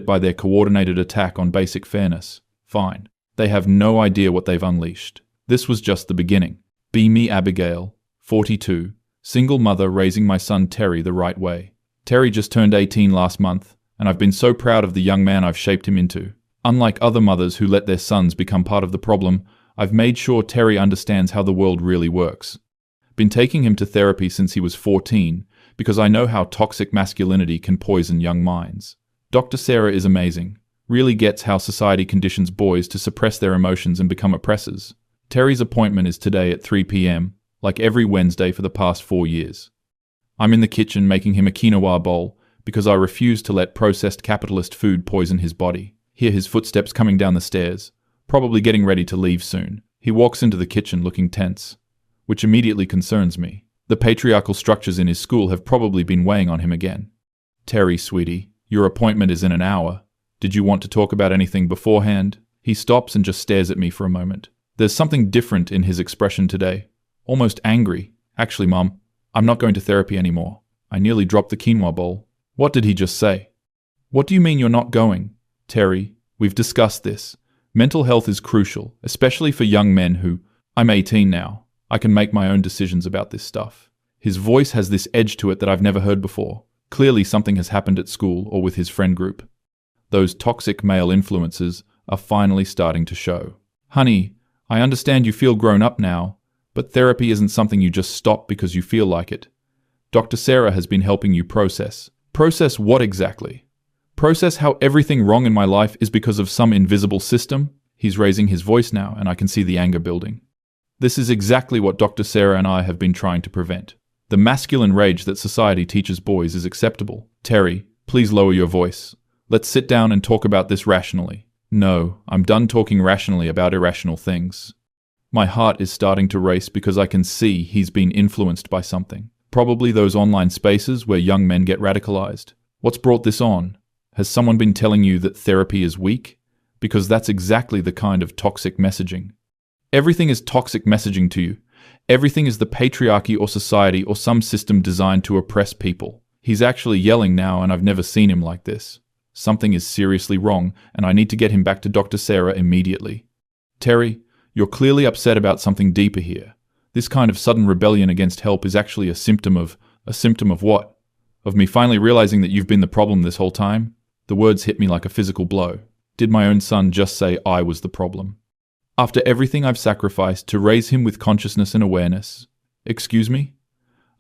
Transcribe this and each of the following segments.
it by their coordinated attack on basic fairness. Fine. They have no idea what they've unleashed. This was just the beginning. Be me Abigail, 42, single mother raising my son Terry the right way. Terry just turned 18 last month, and I've been so proud of the young man I've shaped him into. Unlike other mothers who let their sons become part of the problem, I've made sure Terry understands how the world really works. Been taking him to therapy since he was 14, because I know how toxic masculinity can poison young minds. Dr. Sarah is amazing, really gets how society conditions boys to suppress their emotions and become oppressors. Terry's appointment is today at 3 p.m., like every Wednesday for the past 4 years. I'm in the kitchen making him a quinoa bowl because I refuse to let processed capitalist food poison his body. Hear his footsteps coming down the stairs, probably getting ready to leave soon. He walks into the kitchen looking tense, which immediately concerns me. The patriarchal structures in his school have probably been weighing on him again. Terry, sweetie, your appointment is in an hour. Did you want to talk about anything beforehand? He stops and just stares at me for a moment. There's something different in his expression today. Almost angry. Actually, Mom, I'm not going to therapy anymore. I nearly dropped the quinoa bowl. What did he just say? What do you mean you're not going? Terry, we've discussed this. Mental health is crucial, especially for young men who... I'm 18 now. I can make my own decisions about this stuff. His voice has this edge to it that I've never heard before. Clearly something has happened at school or with his friend group. Those toxic male influences are finally starting to show. Honey, I understand you feel grown up now, but therapy isn't something you just stop because you feel like it. Dr. Sarah has been helping you process. Process what exactly? Process how everything wrong in my life is because of some invisible system? He's raising his voice now, and I can see the anger building. This is exactly what Dr. Sarah and I have been trying to prevent. The masculine rage that society teaches boys is acceptable. Terry, please lower your voice. Let's sit down and talk about this rationally. No, I'm done talking rationally about irrational things. My heart is starting to race because I can see he's been influenced by something. Probably those online spaces where young men get radicalized. What's brought this on? Has someone been telling you that therapy is weak? Because that's exactly the kind of toxic messaging. Everything is toxic messaging to you. Everything is the patriarchy or society or some system designed to oppress people. He's actually yelling now, and I've never seen him like this. Something is seriously wrong, and I need to get him back to Dr. Sarah immediately. Terry, you're clearly upset about something deeper here. This kind of sudden rebellion against help is actually a symptom of what? Of me finally realizing that you've been the problem this whole time? The words hit me like a physical blow. Did my own son just say I was the problem? After everything I've sacrificed to raise him with consciousness and awareness, excuse me?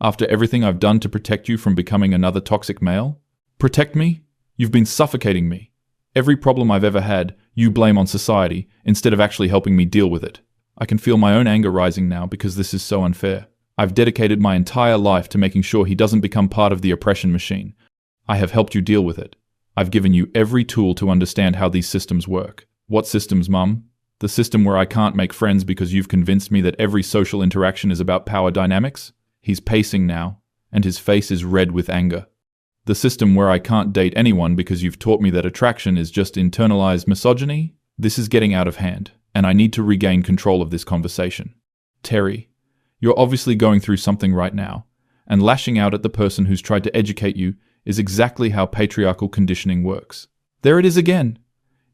After everything I've done to protect you from becoming another toxic male? Protect me? You've been suffocating me. Every problem I've ever had, you blame on society, instead of actually helping me deal with it. I can feel my own anger rising now because this is so unfair. I've dedicated my entire life to making sure he doesn't become part of the oppression machine. I have helped you deal with it. I've given you every tool to understand how these systems work. What systems, Mum? The system where I can't make friends because you've convinced me that every social interaction is about power dynamics? He's pacing now, and his face is red with anger. The system where I can't date anyone because you've taught me that attraction is just internalized misogyny? This is getting out of hand, and I need to regain control of this conversation. Terry, you're obviously going through something right now, and lashing out at the person who's tried to educate you is exactly how patriarchal conditioning works. There it is again.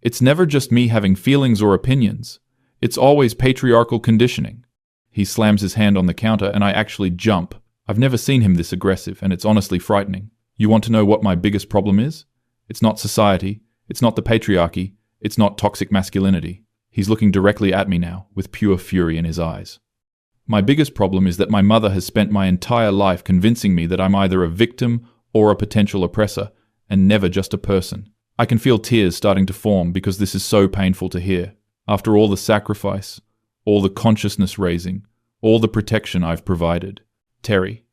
It's never just me having feelings or opinions. It's always patriarchal conditioning. He slams his hand on the counter, and I actually jump. I've never seen him this aggressive, and it's honestly frightening. You want to know what my biggest problem is? It's not society. It's not the patriarchy. It's not toxic masculinity. He's looking directly at me now, with pure fury in his eyes. My biggest problem is that my mother has spent my entire life convincing me that I'm either a victim or a potential oppressor, and never just a person. I can feel tears starting to form because this is so painful to hear. After all the sacrifice, all the consciousness raising, all the protection I've provided. Terry,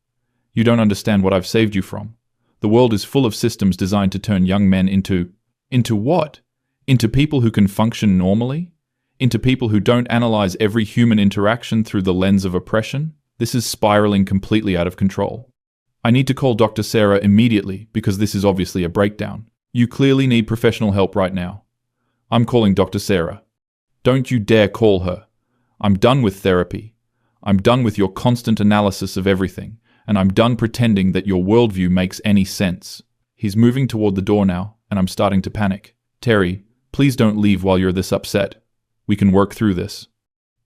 you don't understand what I've saved you from. The world is full of systems designed to turn young men into what? Into people who can function normally? Into people who don't analyze every human interaction through the lens of oppression? This is spiraling completely out of control. I need to call Dr. Sarah immediately because this is obviously a breakdown. You clearly need professional help right now. I'm calling Dr. Sarah. Don't you dare call her. I'm done with therapy. I'm done with your constant analysis of everything. And I'm done pretending that your worldview makes any sense. He's moving toward the door now, and I'm starting to panic. Terry, please don't leave while you're this upset. We can work through this.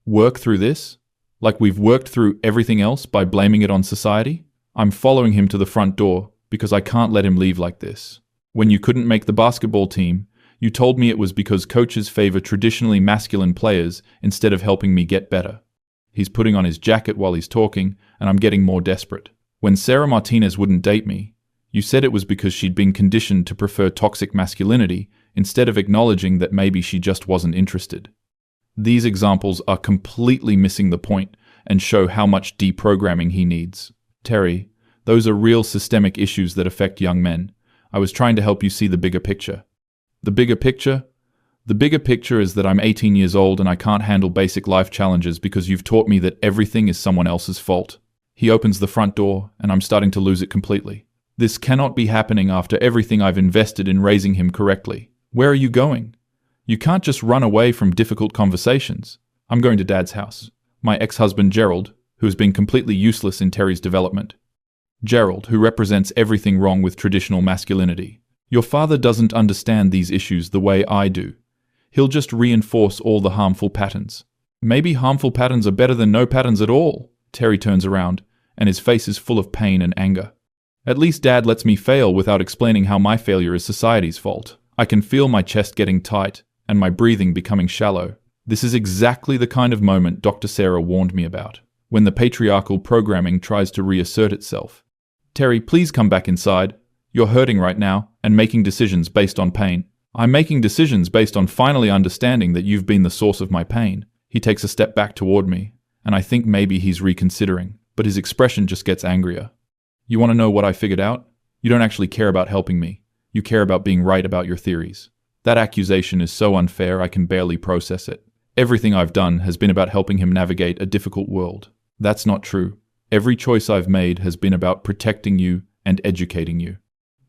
Work through this? Like we've worked through everything else by blaming it on society? I'm following him to the front door because I can't let him leave like this. When you couldn't make the basketball team, you told me it was because coaches favor traditionally masculine players instead of helping me get better. He's putting on his jacket while he's talking, and I'm getting more desperate. When Sarah Martinez wouldn't date me, you said it was because she'd been conditioned to prefer toxic masculinity instead of acknowledging that maybe she just wasn't interested. These examples are completely missing the point and show how much deprogramming he needs. Terry, those are real systemic issues that affect young men. I was trying to help you see the bigger picture. The bigger picture? The bigger picture is that I'm 18 years old and I can't handle basic life challenges because you've taught me that everything is someone else's fault. He opens the front door and I'm starting to lose it completely. This cannot be happening after everything I've invested in raising him correctly. Where are you going? You can't just run away from difficult conversations. I'm going to Dad's house. My ex-husband Gerald, who has been completely useless in Terry's development. Gerald, who represents everything wrong with traditional masculinity. Your father doesn't understand these issues the way I do. He'll just reinforce all the harmful patterns. Maybe harmful patterns are better than no patterns at all. Terry turns around, and his face is full of pain and anger. At least Dad lets me fail without explaining how my failure is society's fault. I can feel my chest getting tight, and my breathing becoming shallow. This is exactly the kind of moment Dr. Sarah warned me about, when the patriarchal programming tries to reassert itself. Terry, please come back inside. You're hurting right now, and making decisions based on pain. I'm making decisions based on finally understanding that you've been the source of my pain. He takes a step back toward me, and I think maybe he's reconsidering, but his expression just gets angrier. You want to know what I figured out? You don't actually care about helping me. You care about being right about your theories. That accusation is so unfair I can barely process it. Everything I've done has been about helping him navigate a difficult world. That's not true. Every choice I've made has been about protecting you and educating you.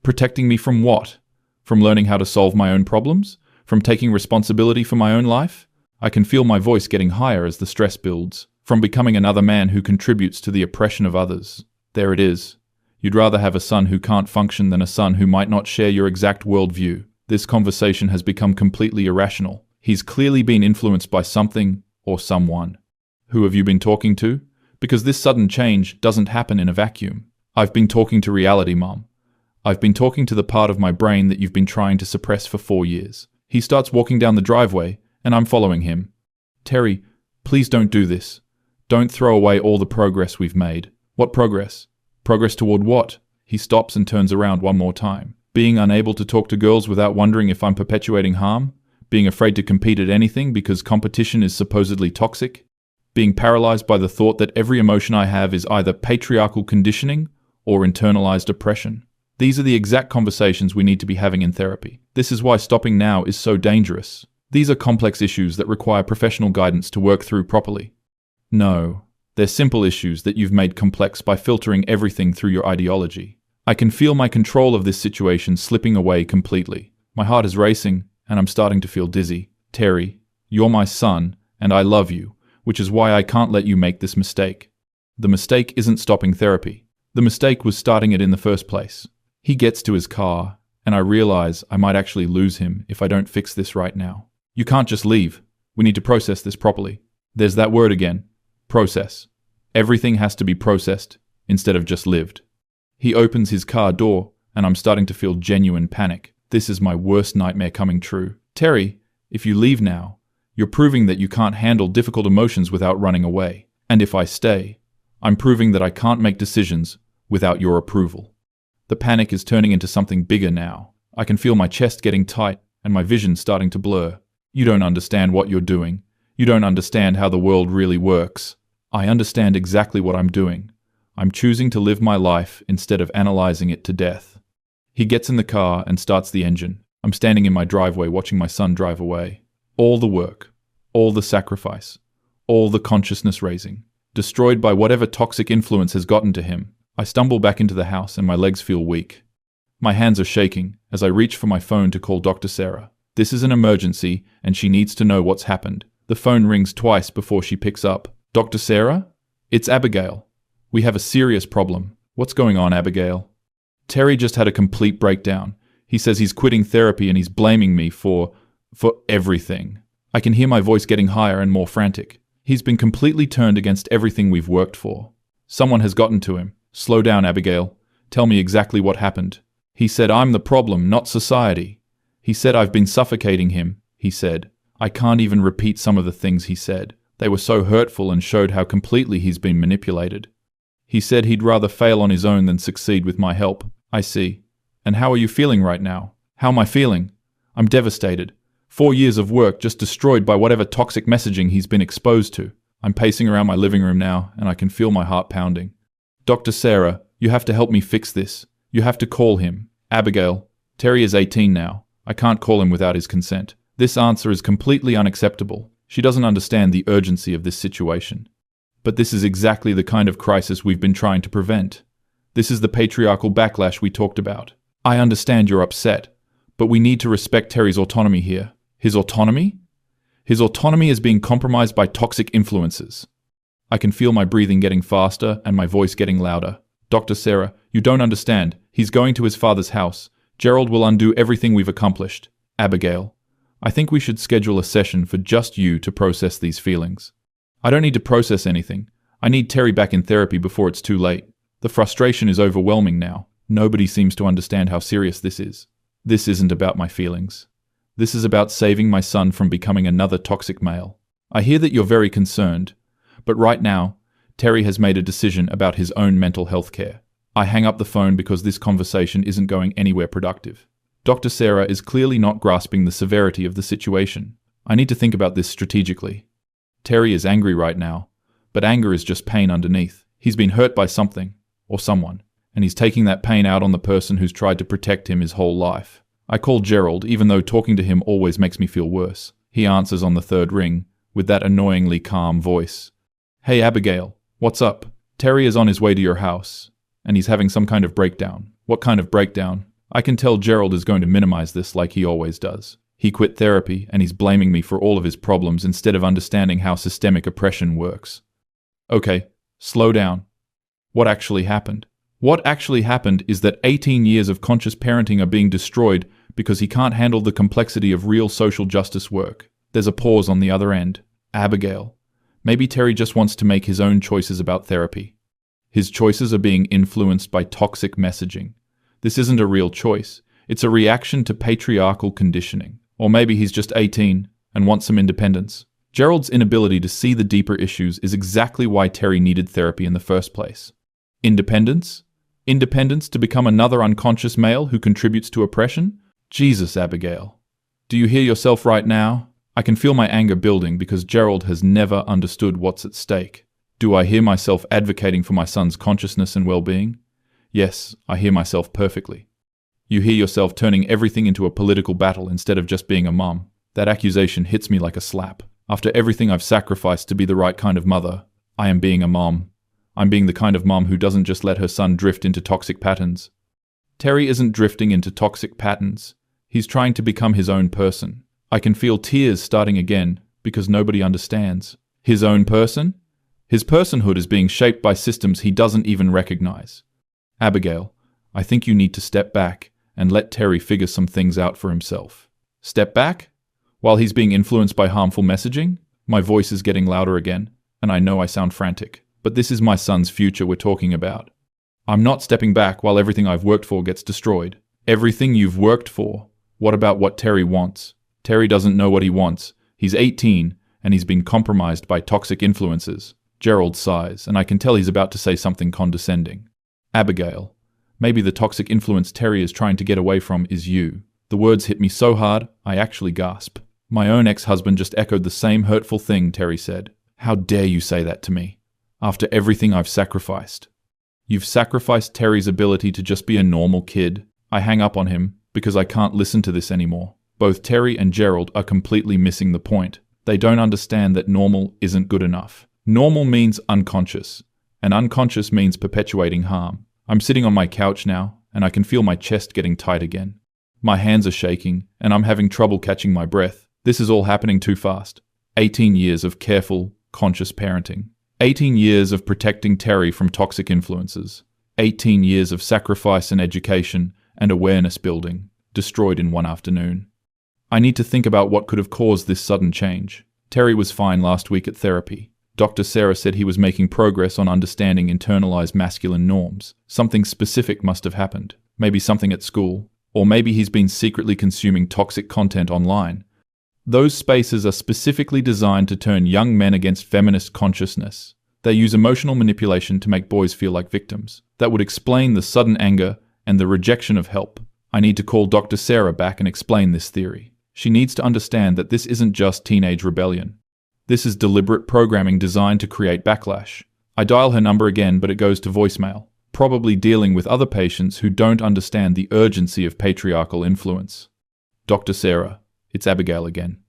Protecting me from what? From learning how to solve my own problems? From taking responsibility for my own life? I can feel my voice getting higher as the stress builds. From becoming another man who contributes to the oppression of others. There it is. You'd rather have a son who can't function than a son who might not share your exact worldview. This conversation has become completely irrational. He's clearly been influenced by something or someone. Who have you been talking to? Because this sudden change doesn't happen in a vacuum. I've been talking to reality, Mom. I've been talking to the part of my brain that you've been trying to suppress for 4 years. He starts walking down the driveway, and I'm following him. Terry, please don't do this. Don't throw away all the progress we've made. What progress? Progress toward what? He stops and turns around one more time. Being unable to talk to girls without wondering if I'm perpetuating harm? Being afraid to compete at anything because competition is supposedly toxic? Being paralyzed by the thought that every emotion I have is either patriarchal conditioning or internalized oppression? These are the exact conversations we need to be having in therapy. This is why stopping now is so dangerous. These are complex issues that require professional guidance to work through properly. No, they're simple issues that you've made complex by filtering everything through your ideology. I can feel my control of this situation slipping away completely. My heart is racing, and I'm starting to feel dizzy. Terry, you're my son, and I love you, which is why I can't let you make this mistake. The mistake isn't stopping therapy. The mistake was starting it in the first place. He gets to his car, and I realize I might actually lose him if I don't fix this right now. You can't just leave. We need to process this properly. There's that word again. Process. Everything has to be processed instead of just lived. He opens his car door, and I'm starting to feel genuine panic. This is my worst nightmare coming true. Terry, if you leave now, you're proving that you can't handle difficult emotions without running away. And if I stay, I'm proving that I can't make decisions without your approval. The panic is turning into something bigger now. I can feel my chest getting tight and my vision starting to blur. You don't understand what you're doing. You don't understand how the world really works. I understand exactly what I'm doing. I'm choosing to live my life instead of analyzing it to death. He gets in the car and starts the engine. I'm standing in my driveway watching my son drive away. All the work, all the sacrifice, all the consciousness raising, destroyed by whatever toxic influence has gotten to him. I stumble back into the house and my legs feel weak. My hands are shaking as I reach for my phone to call Dr. Sarah. This is an emergency and she needs to know what's happened. The phone rings twice before she picks up. Dr. Sarah? It's Abigail. We have a serious problem. What's going on, Abigail? Terry just had a complete breakdown. He says he's quitting therapy and he's blaming me for everything. I can hear my voice getting higher and more frantic. He's been completely turned against everything we've worked for. Someone has gotten to him. Slow down, Abigail. Tell me exactly what happened. He said I'm the problem, not society. He said I've been suffocating him, he said. I can't even repeat some of the things he said. They were so hurtful and showed how completely he's been manipulated. He said he'd rather fail on his own than succeed with my help. I see. And how are you feeling right now? How am I feeling? I'm devastated. 4 years of work just destroyed by whatever toxic messaging he's been exposed to. I'm pacing around my living room now, and I can feel my heart pounding. Dr. Sarah, you have to help me fix this. You have to call him. Abigail, Terry is 18 now. I can't call him without his consent. This answer is completely unacceptable. She doesn't understand the urgency of this situation. But this is exactly the kind of crisis we've been trying to prevent. This is the patriarchal backlash we talked about. I understand you're upset, but we need to respect Terry's autonomy here. His autonomy? His autonomy is being compromised by toxic influences. I can feel my breathing getting faster and my voice getting louder. Dr. Sarah, you don't understand. He's going to his father's house. Gerald will undo everything we've accomplished. Abigail, I think we should schedule a session for just you to process these feelings. I don't need to process anything. I need Terry back in therapy before it's too late. The frustration is overwhelming now. Nobody seems to understand how serious this is. This isn't about my feelings. This is about saving my son from becoming another toxic male. I hear that you're very concerned, but right now, Terry has made a decision about his own mental health care. I hang up the phone because this conversation isn't going anywhere productive. Dr. Sarah is clearly not grasping the severity of the situation. I need to think about this strategically. Terry is angry right now, but anger is just pain underneath. He's been hurt by something, or someone, and he's taking that pain out on the person who's tried to protect him his whole life. I call Gerald, even though talking to him always makes me feel worse. He answers on the third ring, with that annoyingly calm voice. Hey Abigail, what's up? Terry is on his way to your house, and he's having some kind of breakdown. What kind of breakdown? I can tell Gerald is going to minimize this like he always does. He quit therapy, and he's blaming me for all of his problems instead of understanding how systemic oppression works. Okay, slow down. What actually happened? What actually happened is that 18 years of conscious parenting are being destroyed because he can't handle the complexity of real social justice work. There's a pause on the other end. Abigail, maybe Terry just wants to make his own choices about therapy. His choices are being influenced by toxic messaging. This isn't a real choice. It's a reaction to patriarchal conditioning. Or maybe he's just 18 and wants some independence. Gerald's inability to see the deeper issues is exactly why Terry needed therapy in the first place. Independence? Independence to become another unconscious male who contributes to oppression? Jesus, Abigail. Do you hear yourself right now? I can feel my anger building because Gerald has never understood what's at stake. Do I hear myself advocating for my son's consciousness and well-being? Yes, I hear myself perfectly. You hear yourself turning everything into a political battle instead of just being a mom. That accusation hits me like a slap. After everything I've sacrificed to be the right kind of mother, I am being a mom. I'm being the kind of mom who doesn't just let her son drift into toxic patterns. Terry isn't drifting into toxic patterns. He's trying to become his own person. I can feel tears starting again because nobody understands. His own person? His personhood is being shaped by systems he doesn't even recognize. Abigail, I think you need to step back and let Terry figure some things out for himself. Step back? While he's being influenced by harmful messaging? My voice is getting louder again, and I know I sound frantic. But this is my son's future we're talking about. I'm not stepping back while everything I've worked for gets destroyed. Everything you've worked for? What about what Terry wants? Terry doesn't know what he wants. He's 18, and he's been compromised by toxic influences. Gerald sighs, and I can tell he's about to say something condescending. Abigail, maybe the toxic influence Terry is trying to get away from is you. The words hit me so hard, I actually gasp. My own ex-husband just echoed the same hurtful thing, Terry said. How dare you say that to me? After everything I've sacrificed. You've sacrificed Terry's ability to just be a normal kid. I hang up on him because I can't listen to this anymore. Both Terry and Gerald are completely missing the point. They don't understand that normal isn't good enough. Normal means unconscious, and unconscious means perpetuating harm. I'm sitting on my couch now, and I can feel my chest getting tight again. My hands are shaking, and I'm having trouble catching my breath. This is all happening too fast. 18 years of careful, conscious parenting. 18 years of protecting Terry from toxic influences. 18 years of sacrifice and education and awareness building. destroyed in one afternoon. I need to think about what could have caused this sudden change. Terry was fine last week at therapy. Dr. Sarah said he was making progress on understanding internalized masculine norms. Something specific must have happened. Maybe something at school. Or maybe he's been secretly consuming toxic content online. Those spaces are specifically designed to turn young men against feminist consciousness. They use emotional manipulation to make boys feel like victims. That would explain the sudden anger and the rejection of help. I need to call Dr. Sarah back and explain this theory. She needs to understand that this isn't just teenage rebellion. This is deliberate programming designed to create backlash. I dial her number again, but it goes to voicemail, probably dealing with other patients who don't understand the urgency of patriarchal influence. Dr. Sarah, it's Abigail again.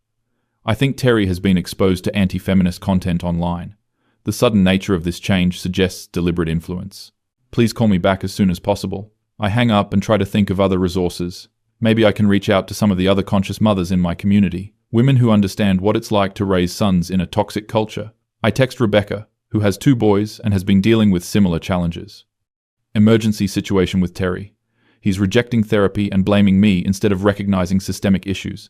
I think Terry has been exposed to anti-feminist content online. The sudden nature of this change suggests deliberate influence. Please call me back as soon as possible. I hang up and try to think of other resources. Maybe I can reach out to some of the other conscious mothers in my community, women who understand what it's like to raise sons in a toxic culture. I text Rebecca, who has 2 boys and has been dealing with similar challenges. Emergency situation with Terry. He's rejecting therapy and blaming me instead of recognizing systemic issues.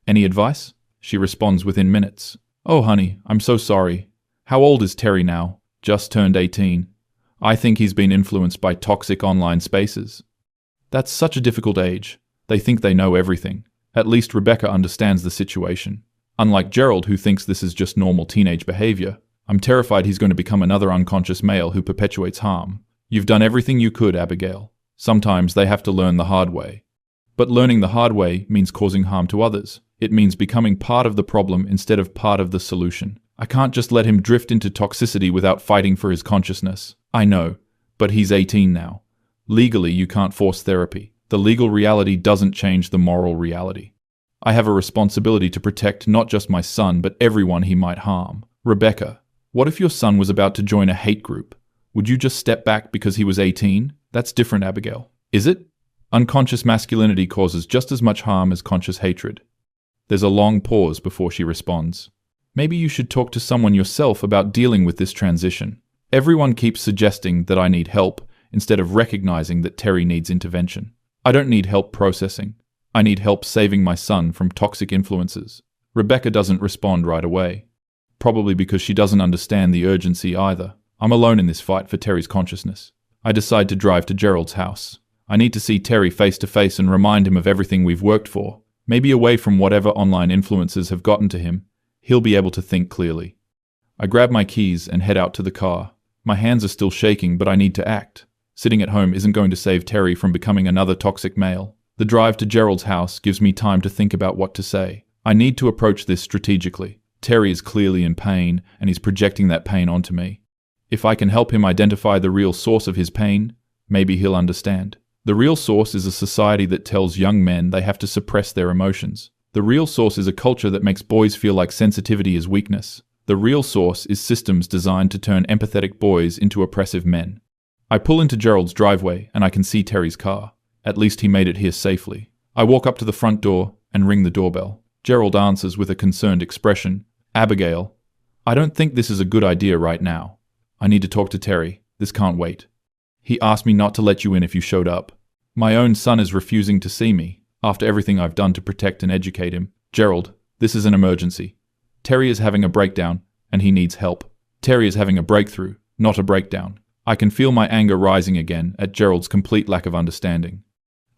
Any advice? She responds within minutes. Oh honey, I'm so sorry. How old is Terry now? Just turned 18. I think he's been influenced by toxic online spaces. That's such a difficult age. They think they know everything. At least Rebecca understands the situation. Unlike Gerald, who thinks this is just normal teenage behavior, I'm terrified he's going to become another unconscious male who perpetuates harm. You've done everything you could, Abigail. Sometimes they have to learn the hard way. But learning the hard way means causing harm to others. It means becoming part of the problem instead of part of the solution. I can't just let him drift into toxicity without fighting for his consciousness. I know, but he's 18 now. Legally, you can't force therapy. The legal reality doesn't change the moral reality. I have a responsibility to protect not just my son, but everyone he might harm. Rebecca, what if your son was about to join a hate group? Would you just step back because he was 18? That's different, Abigail. Is it? Unconscious masculinity causes just as much harm as conscious hatred. There's a long pause before she responds. Maybe you should talk to someone yourself about dealing with this transition. Everyone keeps suggesting that I need help instead of recognizing that Terry needs intervention. I don't need help processing. I need help saving my son from toxic influences. Rebecca doesn't respond right away. Probably because she doesn't understand the urgency either. I'm alone in this fight for Terry's consciousness. I decide to drive to Gerald's house. I need to see Terry face to face and remind him of everything we've worked for. Maybe away from whatever online influences have gotten to him, he'll be able to think clearly. I grab my keys and head out to the car. My hands are still shaking, but I need to act. Sitting at home isn't going to save Terry from becoming another toxic male. The drive to Gerald's house gives me time to think about what to say. I need to approach this strategically. Terry is clearly in pain, and he's projecting that pain onto me. If I can help him identify the real source of his pain, maybe he'll understand. The real source is a society that tells young men they have to suppress their emotions. The real source is a culture that makes boys feel like sensitivity is weakness. The real source is systems designed to turn empathetic boys into oppressive men. I pull into Gerald's driveway and I can see Terry's car. At least he made it here safely. I walk up to the front door and ring the doorbell. Gerald answers with a concerned expression. Abigail, I don't think this is a good idea right now. I need to talk to Terry. This can't wait. He asked me not to let you in if you showed up. My own son is refusing to see me, after everything I've done to protect and educate him. Gerald, this is an emergency. Terry is having a breakdown, and he needs help. Terry is having a breakthrough, not a breakdown. I can feel my anger rising again at Gerald's complete lack of understanding.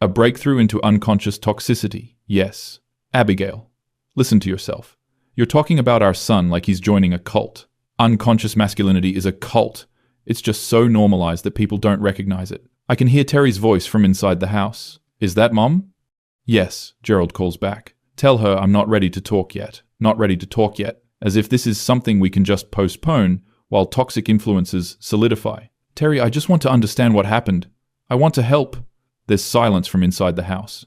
A breakthrough into unconscious toxicity, yes. Abigail, listen to yourself. You're talking about our son like he's joining a cult. Unconscious masculinity is a cult. It's just so normalized that people don't recognize it. I can hear Terry's voice from inside the house. Is that Mom? Yes, Gerald calls back. Tell her I'm not ready to talk yet. Not ready to talk yet. As if this is something we can just postpone while toxic influences solidify. Terry, I just want to understand what happened. I want to help. There's silence from inside the house.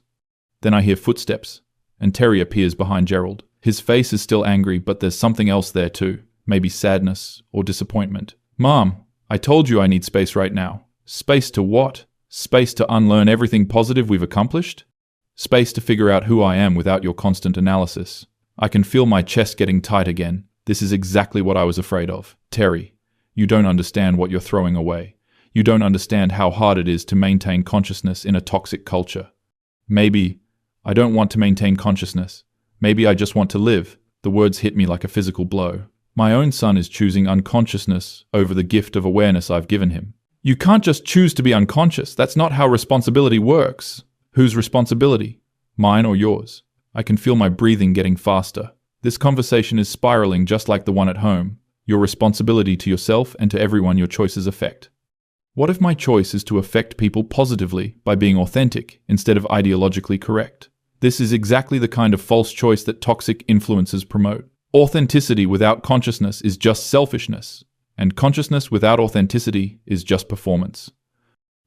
Then I hear footsteps, and Terry appears behind Gerald. His face is still angry, but there's something else there too. Maybe sadness or disappointment. Mom, I told you I need space right now. Space to what? Space to unlearn everything positive we've accomplished? Space to figure out who I am without your constant analysis. I can feel my chest getting tight again. This is exactly what I was afraid of. Terry, you don't understand what you're throwing away. You don't understand how hard it is to maintain consciousness in a toxic culture. Maybe I don't want to maintain consciousness. Maybe I just want to live. The words hit me like a physical blow. My own son is choosing unconsciousness over the gift of awareness I've given him. You can't just choose to be unconscious. That's not how responsibility works. Whose responsibility? Mine or yours? I can feel my breathing getting faster. This conversation is spiraling just like the one at home. Your responsibility to yourself and to everyone your choices affect. What if my choice is to affect people positively by being authentic instead of ideologically correct? This is exactly the kind of false choice that toxic influences promote. Authenticity without consciousness is just selfishness, and consciousness without authenticity is just performance.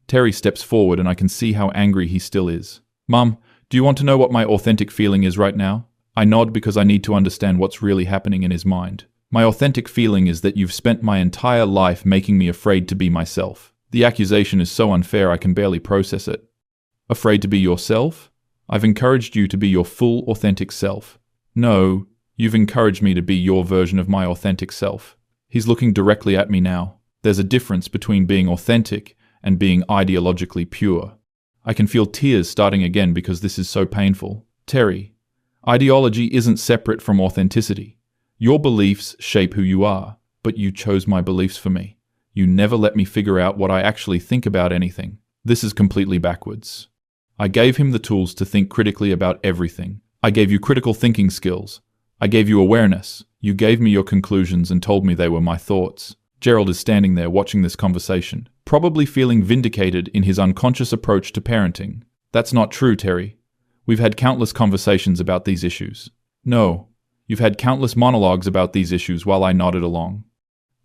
Terry steps forward and I can see how angry he still is. Mum, do you want to know what my authentic feeling is right now? I nod because I need to understand what's really happening in his mind. My authentic feeling is that you've spent my entire life making me afraid to be myself. The accusation is so unfair I can barely process it. Afraid to be yourself? I've encouraged you to be your full, authentic self. No, you've encouraged me to be your version of my authentic self. He's looking directly at me now. There's a difference between being authentic and being ideologically pure. I can feel tears starting again because this is so painful. Terry, ideology isn't separate from authenticity. Your beliefs shape who you are, but you chose my beliefs for me. You never let me figure out what I actually think about anything. This is completely backwards. I gave him the tools to think critically about everything. I gave you critical thinking skills. I gave you awareness. You gave me your conclusions and told me they were my thoughts. Gerald is standing there watching this conversation, probably feeling vindicated in his unconscious approach to parenting. That's not true, Terry. We've had countless conversations about these issues. No, you've had countless monologues about these issues while I nodded along.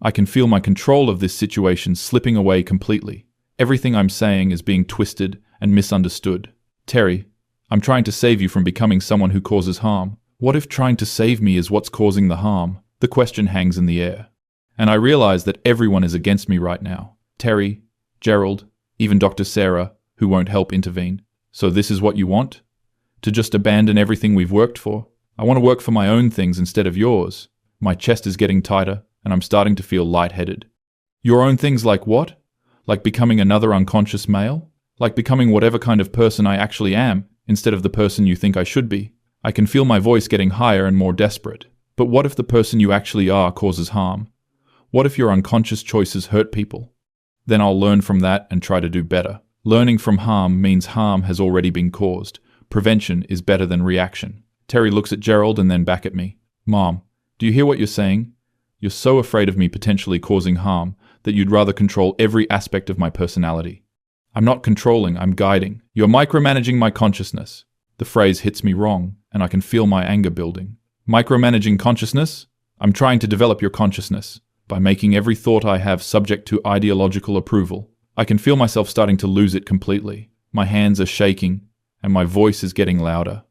I can feel my control of this situation slipping away completely. Everything I'm saying is being twisted and misunderstood. Terry, I'm trying to save you from becoming someone who causes harm. What if trying to save me is what's causing the harm? The question hangs in the air. And I realize that everyone is against me right now. Terry, Gerald, even Dr. Sarah, who won't help intervene. So this is what you want? To just abandon everything we've worked for? I want to work for my own things instead of yours. My chest is getting tighter, and I'm starting to feel lightheaded. Your own things like what? Like becoming another unconscious male? Like becoming whatever kind of person I actually am, instead of the person you think I should be? I can feel my voice getting higher and more desperate. But what if the person you actually are causes harm? What if your unconscious choices hurt people? Then I'll learn from that and try to do better. Learning from harm means harm has already been caused. Prevention is better than reaction. Terry looks at Gerald and then back at me. Mom, do you hear what you're saying? You're so afraid of me potentially causing harm that you'd rather control every aspect of my personality. I'm not controlling, I'm guiding. You're micromanaging my consciousness. The phrase hits me wrong, and I can feel my anger building. Micromanaging consciousness? I'm trying to develop your consciousness by making every thought I have subject to ideological approval. I can feel myself starting to lose it completely. My hands are shaking, and my voice is getting louder.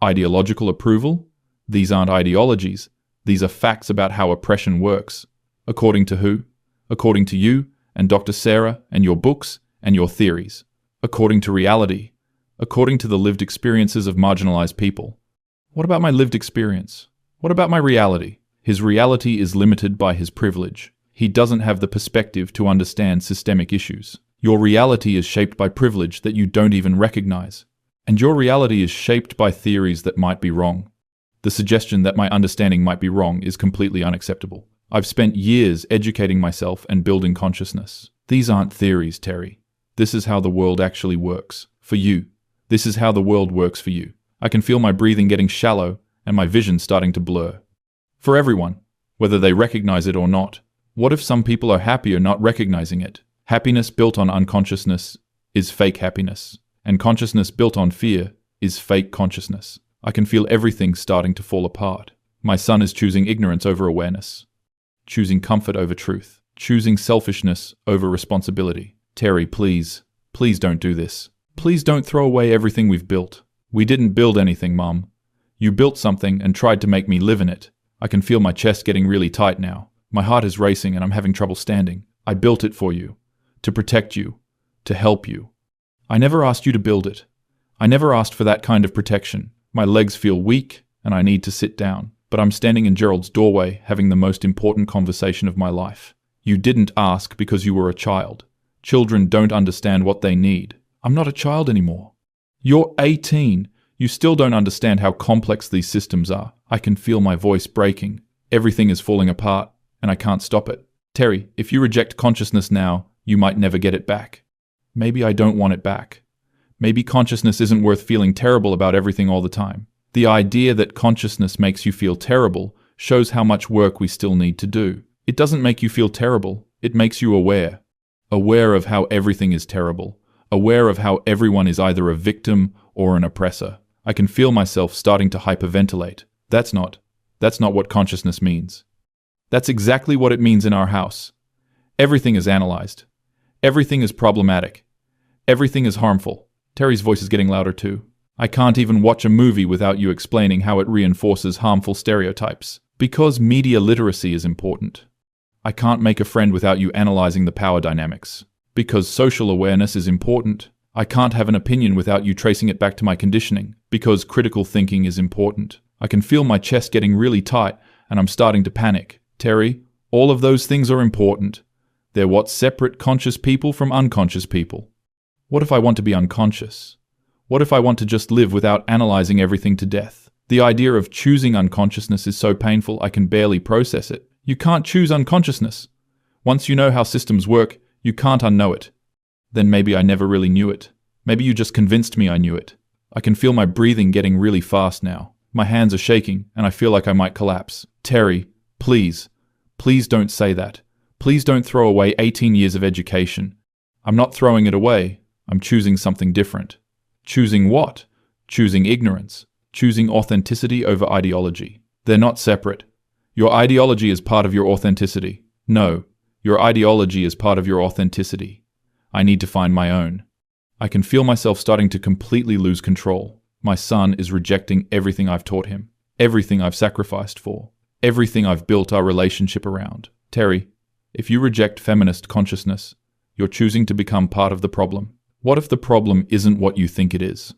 Ideological approval? These aren't ideologies. These are facts about how oppression works. According to who? According to you, and Dr. Sarah, and your books, and your theories. According to reality. According to the lived experiences of marginalized people. What about my lived experience? What about my reality? His reality is limited by his privilege. He doesn't have the perspective to understand systemic issues. Your reality is shaped by privilege that you don't even recognize. And your reality is shaped by theories that might be wrong. The suggestion that my understanding might be wrong is completely unacceptable. I've spent years educating myself and building consciousness. These aren't theories, Terry. This is how the world actually works. For you. This is how the world works for you. I can feel my breathing getting shallow and my vision starting to blur. For everyone, whether they recognize it or not. What if some people are happier not recognizing it? Happiness built on unconsciousness is fake happiness, and consciousness built on fear is fake consciousness. I can feel everything starting to fall apart. My son is choosing ignorance over awareness, choosing comfort over truth, choosing selfishness over responsibility. Terry, please don't do this. Please don't throw away everything we've built. We didn't build anything, Mom. You built something and tried to make me live in it. I can feel my chest getting really tight now. My heart is racing and I'm having trouble standing. I built it for you, to protect you, to help you. I never asked you to build it. I never asked for that kind of protection. My legs feel weak and I need to sit down. But I'm standing in Gerald's doorway having the most important conversation of my life. You didn't ask because you were a child. Children don't understand what they need. I'm not a child anymore. You're 18. You still don't understand how complex these systems are. I can feel my voice breaking. Everything is falling apart, and I can't stop it. Terry, if you reject consciousness now, you might never get it back. Maybe I don't want it back. Maybe consciousness isn't worth feeling terrible about everything all the time. The idea that consciousness makes you feel terrible shows how much work we still need to do. It doesn't make you feel terrible. It makes you aware. Aware of how everything is terrible. Aware of how everyone is either a victim or an oppressor. I can feel myself starting to hyperventilate. That's not what consciousness means. That's exactly what it means in our house. Everything is analyzed. Everything is problematic. Everything is harmful. Terry's voice is getting louder too. I can't even watch a movie without you explaining how it reinforces harmful stereotypes. Because media literacy is important. I can't make a friend without you analyzing the power dynamics. Because social awareness is important. I can't have an opinion without you tracing it back to my conditioning. Because critical thinking is important. I can feel my chest getting really tight and I'm starting to panic. Terry, all of those things are important. They're what separate conscious people from unconscious people. What if I want to be unconscious? What if I want to just live without analyzing everything to death? The idea of choosing unconsciousness is so painful I can barely process it. You can't choose unconsciousness. Once you know how systems work, you can't unknow it. Then maybe I never really knew it. Maybe you just convinced me I knew it. I can feel my breathing getting really fast now. My hands are shaking and I feel like I might collapse. Terry, please don't say that. Please don't throw away 18 years of education. I'm not throwing it away. I'm choosing something different. Choosing what? Choosing ignorance. Choosing authenticity over ideology. They're not separate. Your ideology is part of your authenticity. No, your ideology is part of your authenticity. I need to find my own. I can feel myself starting to completely lose control. My son is rejecting everything I've taught him. Everything I've sacrificed for. Everything I've built our relationship around. Terry, if you reject feminist consciousness, you're choosing to become part of the problem. What if the problem isn't what you think it is?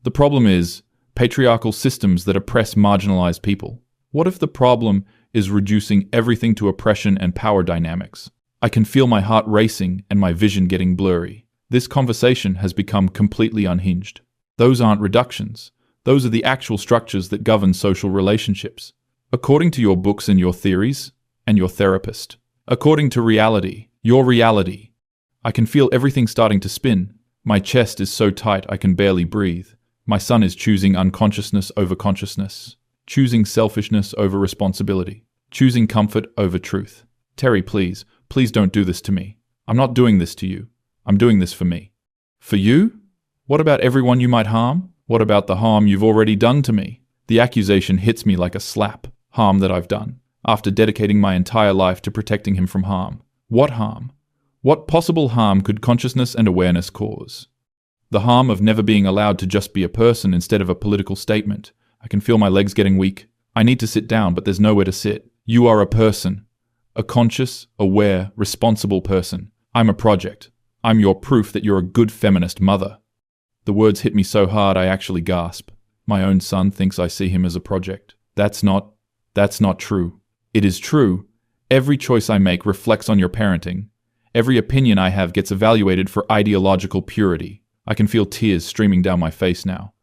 The problem is patriarchal systems that oppress marginalized people. What if the problem is reducing everything to oppression and power dynamics? I can feel my heart racing and my vision getting blurry. This conversation has become completely unhinged. Those aren't reductions. Those are the actual structures that govern social relationships. According to your books and your theories, and your therapist. According to reality, your reality. I can feel everything starting to spin. My chest is so tight I can barely breathe. My son is choosing unconsciousness over consciousness. Choosing selfishness over responsibility. Choosing comfort over truth. Terry, please don't do this to me. I'm not doing this to you. I'm doing this for me. For you? What about everyone you might harm? What about the harm you've already done to me? The accusation hits me like a slap. Harm that I've done, after dedicating my entire life to protecting him from harm. What harm? What possible harm could consciousness and awareness cause? The harm of never being allowed to just be a person instead of a political statement. I can feel my legs getting weak. I need to sit down, but there's nowhere to sit. You are a person. A conscious, aware, responsible person. I'm a project. I'm your proof that you're a good feminist mother. The words hit me so hard I actually gasp. My own son thinks I see him as a project. That's not true. It is true. Every choice I make reflects on your parenting. Every opinion I have gets evaluated for ideological purity. I can feel tears streaming down my face now.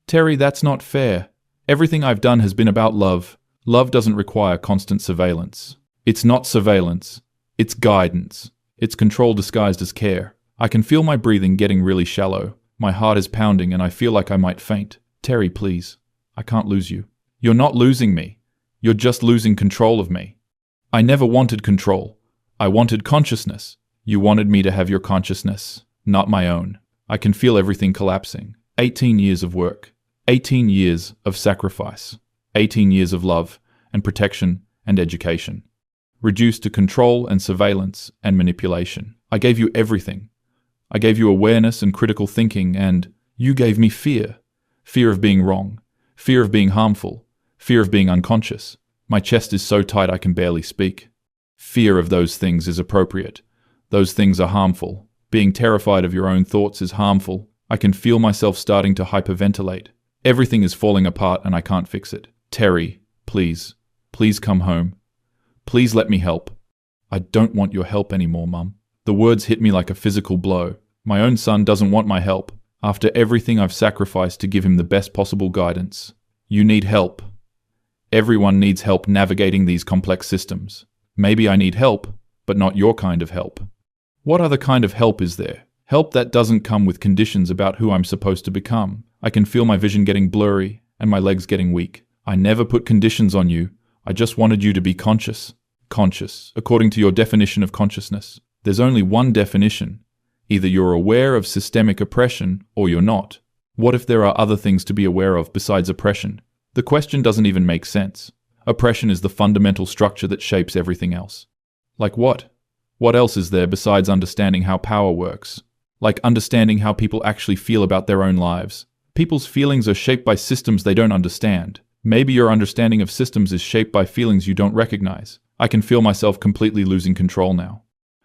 Terry, that's not fair. Everything I've done has been about love. Love doesn't require constant surveillance. It's not surveillance. It's guidance. It's control disguised as care. I can feel my breathing getting really shallow. My heart is pounding and I feel like I might faint. Terry, please. I can't lose you. You're not losing me. You're just losing control of me. I never wanted control. I wanted consciousness. You wanted me to have your consciousness, not my own. I can feel everything collapsing. 18 years of work. 18 years of sacrifice. 18 years of love and protection and education. Reduced to control and surveillance and manipulation. I gave you everything. I gave you awareness and critical thinking, and you gave me fear. Fear of being wrong. Fear of being harmful. Fear of being unconscious. My chest is so tight I can barely speak. Fear of those things is appropriate. Those things are harmful. Being terrified of your own thoughts is harmful. I can feel myself starting to hyperventilate. Everything is falling apart and I can't fix it. Terry, please come home. Please let me help. I don't want your help anymore, Mum. The words hit me like a physical blow. My own son doesn't want my help. After everything I've sacrificed to give him the best possible guidance. You need help. Everyone needs help navigating these complex systems. Maybe I need help, but not your kind of help. What other kind of help is there? Help that doesn't come with conditions about who I'm supposed to become. I can feel my vision getting blurry and my legs getting weak. I never put conditions on you. I just wanted you to be conscious. Conscious, according to your definition of consciousness. There's only one definition. Either you're aware of systemic oppression or you're not. What if there are other things to be aware of besides oppression? The question doesn't even make sense. Oppression is the fundamental structure that shapes everything else. Like what? What else is there besides understanding how power works? Like understanding how people actually feel about their own lives. People's feelings are shaped by systems they don't understand. Maybe your understanding of systems is shaped by feelings you don't recognize. I can feel myself completely losing control now.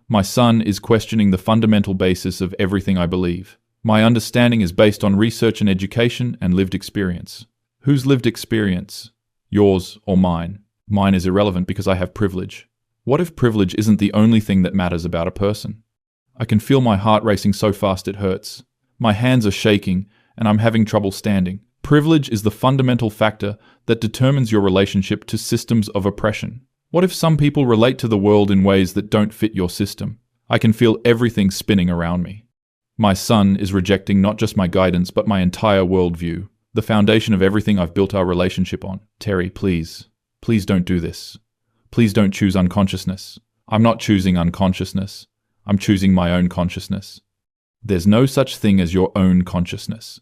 My son is questioning the fundamental basis of everything I believe. My understanding is based on research and education and lived experience. Whose lived experience? Yours or mine? Mine is irrelevant because I have privilege. What if privilege isn't the only thing that matters about a person? I can feel my heart racing so fast it hurts. My hands are shaking and I'm having trouble standing. Privilege is the fundamental factor that determines your relationship to systems of oppression. What if some people relate to the world in ways that don't fit your system? I can feel everything spinning around me. My son is rejecting not just my guidance but my entire worldview, the foundation of everything I've built our relationship on. Terry, please. Please don't do this. Please don't choose unconsciousness. I'm not choosing unconsciousness. I'm choosing my own consciousness. There's no such thing as your own consciousness.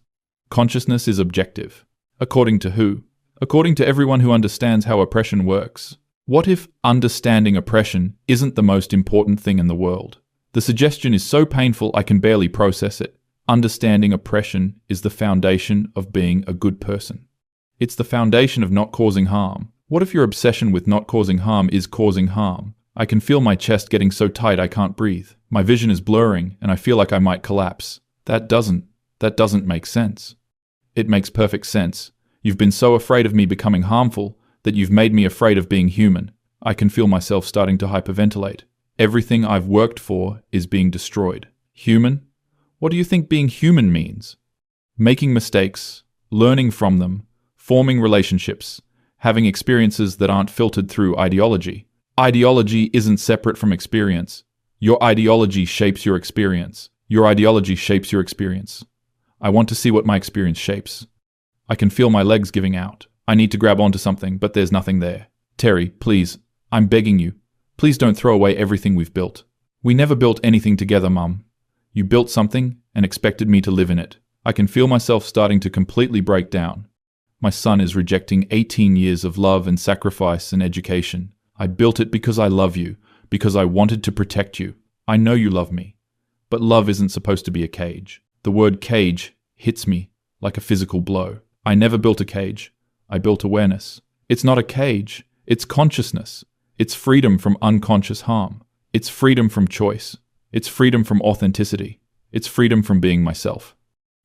Consciousness is objective. According to who? According to everyone who understands how oppression works. What if understanding oppression isn't the most important thing in the world? The suggestion is so painful I can barely process it. Understanding oppression is the foundation of being a good person. It's the foundation of not causing harm. What if your obsession with not causing harm is causing harm? I can feel my chest getting so tight I can't breathe. My vision is blurring and I feel like I might collapse. That doesn't make sense. It makes perfect sense. You've been so afraid of me becoming harmful that you've made me afraid of being human. I can feel myself starting to hyperventilate. Everything I've worked for is being destroyed. Human? What do you think being human means? Making mistakes, learning from them, forming relationships, having experiences that aren't filtered through ideology. Ideology isn't separate from experience. Your ideology shapes your experience. Your ideology shapes your experience. I want to see what my experience shapes. I can feel my legs giving out. I need to grab onto something, but there's nothing there. Terry, please, I'm begging you. Please don't throw away everything we've built. We never built anything together, Mum. You built something and expected me to live in it. I can feel myself starting to completely break down. My son is rejecting 18 years of love and sacrifice and education. I built it because I love you, because I wanted to protect you. I know you love me. But love isn't supposed to be a cage. The word cage hits me like a physical blow. I never built a cage. I built awareness. It's not a cage. It's consciousness. It's freedom from unconscious harm. It's freedom from choice. It's freedom from authenticity. It's freedom from being myself.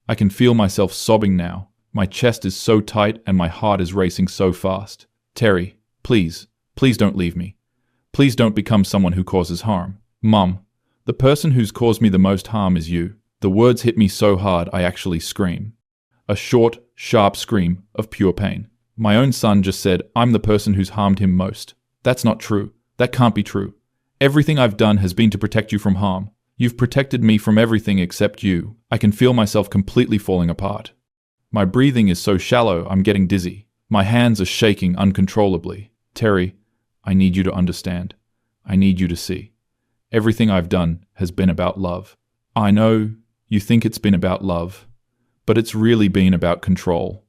I can feel myself sobbing now. My chest is so tight and my heart is racing so fast. Terry, please, please don't leave me. Please don't become someone who causes harm. Mum, the person who's caused me the most harm is you. The words hit me so hard I actually scream. A short, sharp scream of pure pain. My own son just said, I'm the person who's harmed him most. That's not true. That can't be true. Everything I've done has been to protect you from harm. You've protected me from everything except you. I can feel myself completely falling apart. My breathing is so shallow, I'm getting dizzy. My hands are shaking uncontrollably. Terry, I need you to understand. I need you to see. Everything I've done has been about love. I know you think it's been about love, but it's really been about control.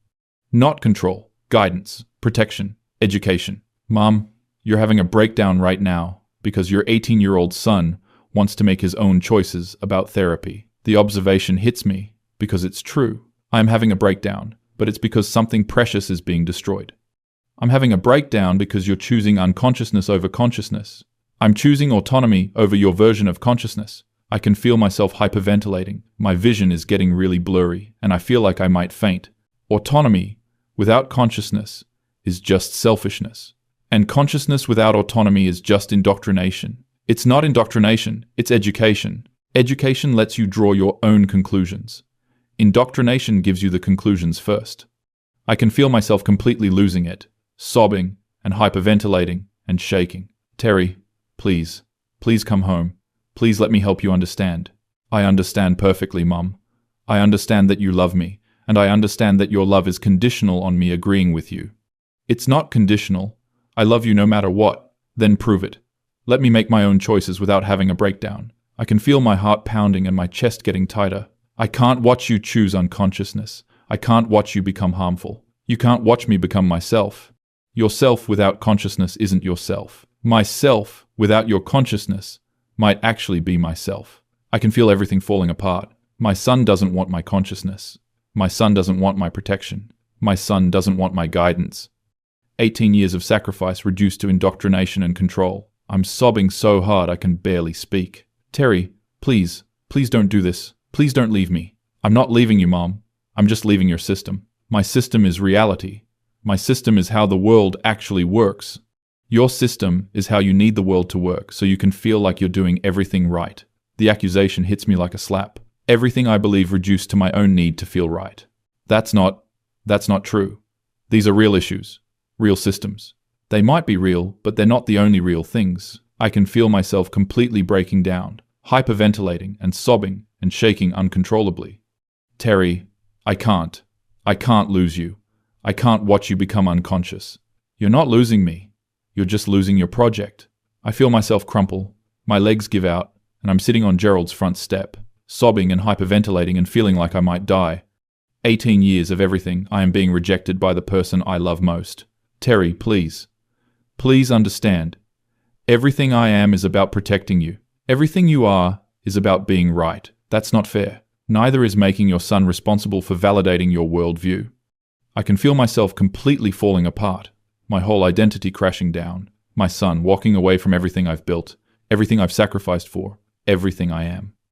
Not control, guidance, protection, education. Mom, you're having a breakdown right now because your 18-year-old son wants to make his own choices about therapy. The observation hits me because it's true. I'm having a breakdown, but it's because something precious is being destroyed. I'm having a breakdown because you're choosing unconsciousness over consciousness. I'm choosing autonomy over your version of consciousness. I can feel myself hyperventilating. My vision is getting really blurry, and I feel like I might faint. Autonomy without consciousness is just selfishness. And consciousness without autonomy is just indoctrination. It's not indoctrination, it's education. Education lets you draw your own conclusions. Indoctrination gives you the conclusions first. I can feel myself completely losing it, sobbing and hyperventilating and shaking. Terry, please, please come home. Please let me help you understand. I understand perfectly, Mum. I understand that you love me, and I understand that your love is conditional on me agreeing with you. It's not conditional. I love you no matter what. Then prove it. Let me make my own choices without having a breakdown. I can feel my heart pounding and my chest getting tighter. I can't watch you choose unconsciousness. I can't watch you become harmful. You can't watch me become myself. Yourself without consciousness isn't yourself. Myself without your consciousness might actually be myself. I can feel everything falling apart. My son doesn't want my consciousness. My son doesn't want my protection. My son doesn't want my guidance. 18 years of sacrifice reduced to indoctrination and control. I'm sobbing so hard I can barely speak. Terry, please, please don't do this. Please don't leave me. I'm not leaving you, Mom. I'm just leaving your system. My system is reality. My system is how the world actually works. Your system is how you need the world to work, so you can feel like you're doing everything right. The accusation hits me like a slap. Everything I believe reduced to my own need to feel right. That's not true. These are real issues, real systems. They might be real, but they're not the only real things. I can feel myself completely breaking down, hyperventilating and sobbing and shaking uncontrollably. Terry, I can't lose you. I can't watch you become unconscious. You're not losing me. You're just losing your project. I feel myself crumple. My legs give out, and I'm sitting on Gerald's front step, sobbing and hyperventilating and feeling like I might die. 18 years of everything, I am being rejected by the person I love most. Terry, please. Please understand. Everything I am is about protecting you. Everything you are is about being right. That's not fair. Neither is making your son responsible for validating your worldview. I can feel myself completely falling apart, my whole identity crashing down, my son walking away from everything I've built, everything I've sacrificed for, everything I am.